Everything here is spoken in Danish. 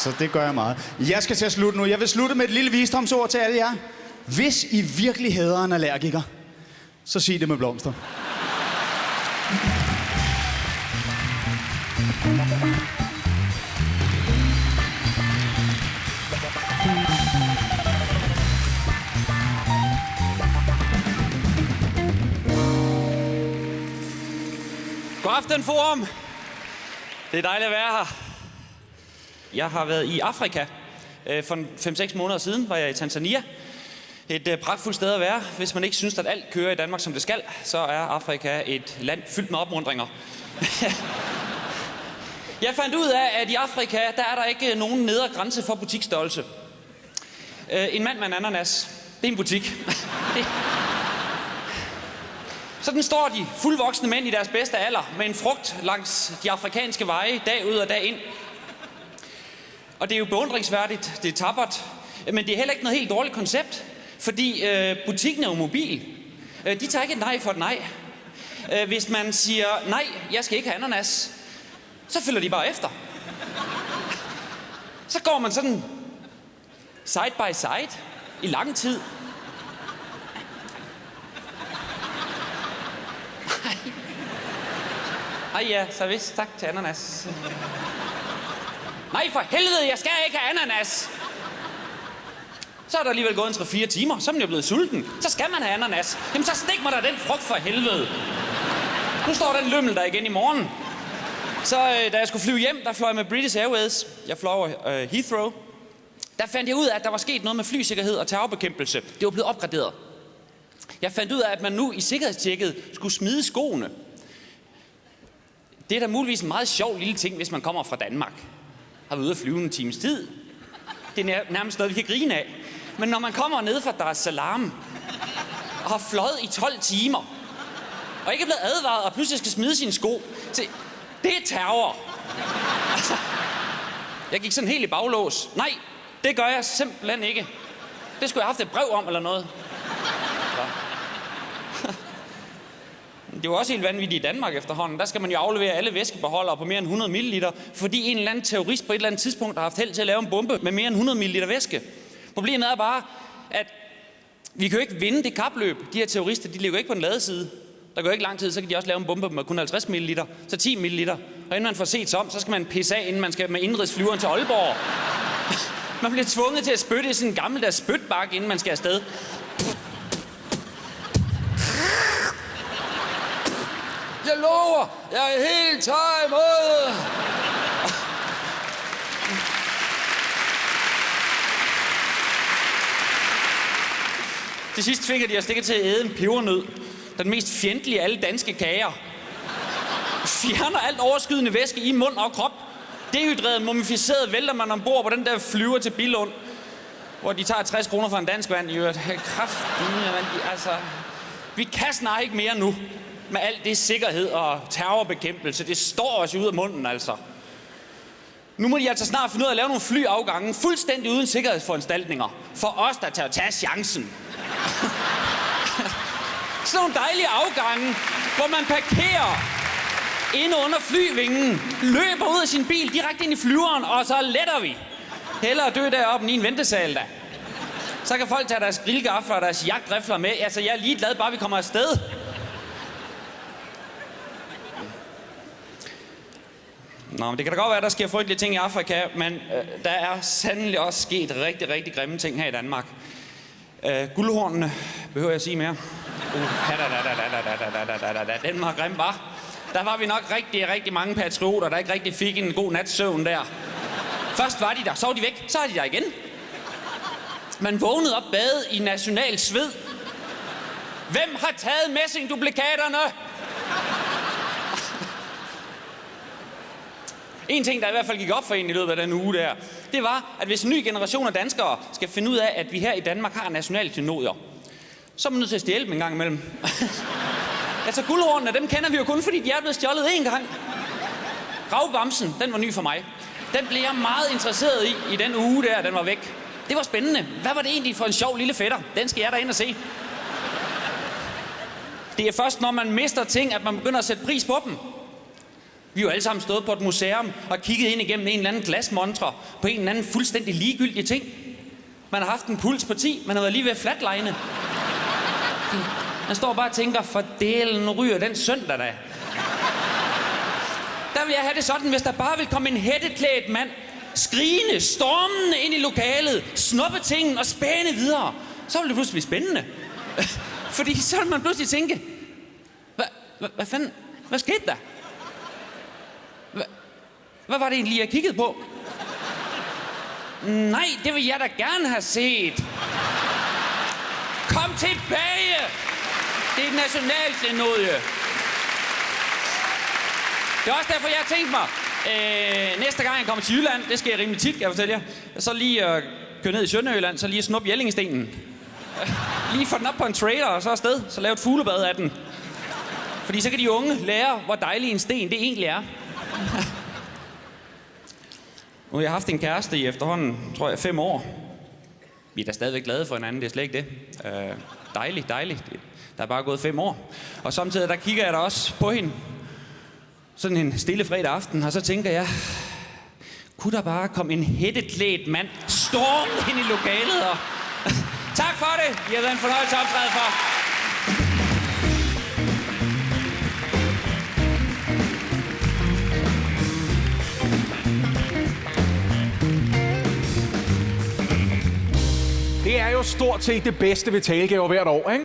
Så det gør jeg meget. Jeg skal til at slutte nu. Jeg vil slutte med et lille visdomsord til alle jer. Hvis I virkelig hader en allergiker, så sig det med blomster. God aften, Forum. Det er dejligt at være her. Jeg har været i Afrika. For 5-6 måneder siden var jeg i Tanzania. Et pragtfuldt sted at være. Hvis man ikke synes, at alt kører i Danmark, som det skal, så er Afrika et land fyldt med opmuntringer. Jeg fandt ud af, at i Afrika, der er der ikke nogen nedre grænse for butiksstørrelse. En mand med en ananas, det er en butik. Sådan står de fuldvoksne mænd i deres bedste alder med en frugt langs de afrikanske veje dag ud og dag ind. Og det er jo beundringsværdigt, det er tappert, men det er heller ikke noget helt dårligt koncept, fordi butikken er jo mobil. De tager ikke et nej for et nej. Hvis man siger, nej, jeg skal ikke have ananas, så følger de bare efter. Så går man sådan side by side i lang tid. Ej ja, så vist, tak til ananas. Nej, for helvede, jeg skal ikke have ananas. Så er der alligevel gået 3-4 timer, så er man jo blevet sulten. Så skal man have ananas. Jamen så stik mig da den frugt for helvede. Nu står den lømmel der igen i morgen. Så da jeg skulle flyve hjem, der fløj jeg med British Airways. Jeg fløj over Heathrow. Der fandt jeg ud af, at der var sket noget med flysikkerhed og terrorbekæmpelse. Det var blevet opgraderet. Jeg fandt ud af, at man nu i sikkerhedstjekket skulle smide skoene. Det er da muligvis en meget sjov lille ting, hvis man kommer fra Danmark. Har været ude at flyve en times tid. Det er nærmest noget, vi kan grine af. Men når man kommer ned fra Dar es Salaam og har fløjet i 12 timer, og ikke er blevet advaret og pludselig skal smide sine sko, det er terror. Altså, jeg gik sådan helt i baglås. Nej, det gør jeg simpelthen ikke. Det skulle jeg have haft et brev om eller noget. Det var også helt vanvittigt i Danmark efterhånden. Der skal man jo aflevere alle væskebeholdere på mere end 100 ml, fordi en eller anden terrorist på et eller andet tidspunkt har haft held til at lave en bombe med mere end 100 ml væske. Problemet er bare, at vi kan jo ikke vinde det kapløb. De her terrorister, de ligger ikke på den lade side. Der går ikke lang tid, så kan de også lave en bombe med kun 50 ml, så 10 ml. Og inden man får set sig om, så skal man pisse af, inden man skal med indrigsflyveren til Aalborg. Man bliver tvunget til at spytte i sådan en gammeldags spytbakke, inden man skal afsted. Jeg lover, jeg er helt tør i måde. Til sidst fik de os stikke til at æde en pebernød. Den mest fjendtlige af alle danske kager. Fjerner alt overskydende væske i mund og krop. Dehydreret, mumificeret vælter man ombord på den der flyver til Billund. Hvor de tager 60 kroner for en dansk vand i øvrigt. Altså, vi kan snart ikke mere nu. Med alt det sikkerhed og terrorbekæmpelse. Det står os ud af munden, altså. Nu må de altså snart finde ud af at lave nogle flyafgange fuldstændig uden sikkerhedsforanstaltninger. For os, der tager at tage chancen. Sådan nogle dejlige afgange, hvor man parkerer inde under flyvingen, løber ud af sin bil direkte ind i flyveren, og så letter vi. Hellere dø deroppe i en ventesal, da. Så kan folk tage deres grillgafler og deres jagtrifler med. Altså, jeg er ligeglad, bare vi kommer afsted. Nå, men det kan da godt være, at der sker frygtelige ting i Afrika, men der er sandelig også sket rigtig, rigtig grimme ting her i Danmark. Guldhornene, behøver jeg at sige mere? Den var grim, var. Der var vi nok rigtig, rigtig mange patrioter, der ikke rigtig fik en god nats søvn der. Først var de der, så var de væk, så er de der igen. Man vågnede op badet i national sved. Hvem har taget messingduplikaterne? En ting, der i hvert fald gik op for en i løbet af den uge der, det var, at hvis en ny generation af danskere skal finde ud af, at vi her i Danmark har nationale klenodier, så er man nødt til at stjæle dem en gang imellem. Altså guldhornene, dem kender vi jo kun, fordi de er blevet stjålet én gang. Gravbamsen, den var ny for mig. Den blev jeg meget interesseret i den uge der, den var væk. Det var spændende. Hvad var det egentlig for en sjov lille fætter? Den skal jeg da ind og se. Det er først, når man mister ting, at man begynder at sætte pris på dem. Vi har jo alle sammen stået på et museum og kigget ind igennem en eller anden glasmontre på en eller anden fuldstændig ligegyldig ting. Man har haft en puls på 10, man har været lige ved at flatline. Man står bare og tænker, for delen ryger den søndag da. Der vil jeg have det sådan, hvis der bare vil komme en hætteklædt mand, skrigende, stormende ind i lokalet, snuppe tingen og spæne videre, så vil det pludselig blive spændende. Fordi så vil man pludselig tænke, hvad fanden, hvad skete der? Hvad var det egentlig, jeg kiggede på? Nej, det vil jeg da gerne have set. Kom tilbage! Det er et nationalklenodie. Det er også derfor, jeg har tænkt mig, næste gang jeg kommer til Jylland, det sker rimelig tit, kan jeg fortælle jer, så lige køre ned i Sønderjylland, så lige snuppe Jellingstenen. Lige få den op på en trailer, og så afsted, så lave et fuglebad af den. Fordi så kan de unge lære, hvor dejlig en sten det egentlig er. Nu har jeg haft en kæreste i efterhånden, tror jeg, 5 år. Vi er da stadigvæk glade for hinanden, det er slet ikke det. Dejligt. Der er bare gået 5 år. Og samtidig, der kigger jeg da også på hende. Sådan en stille fredag aften, og så tænker jeg, kunne der bare komme en hætteklædt mand stormende ind i lokalet? Og tak for det. I har været en fornøjelse at optræde for. Det er jo stort set det bedste ved talegaver hvert år, ikke?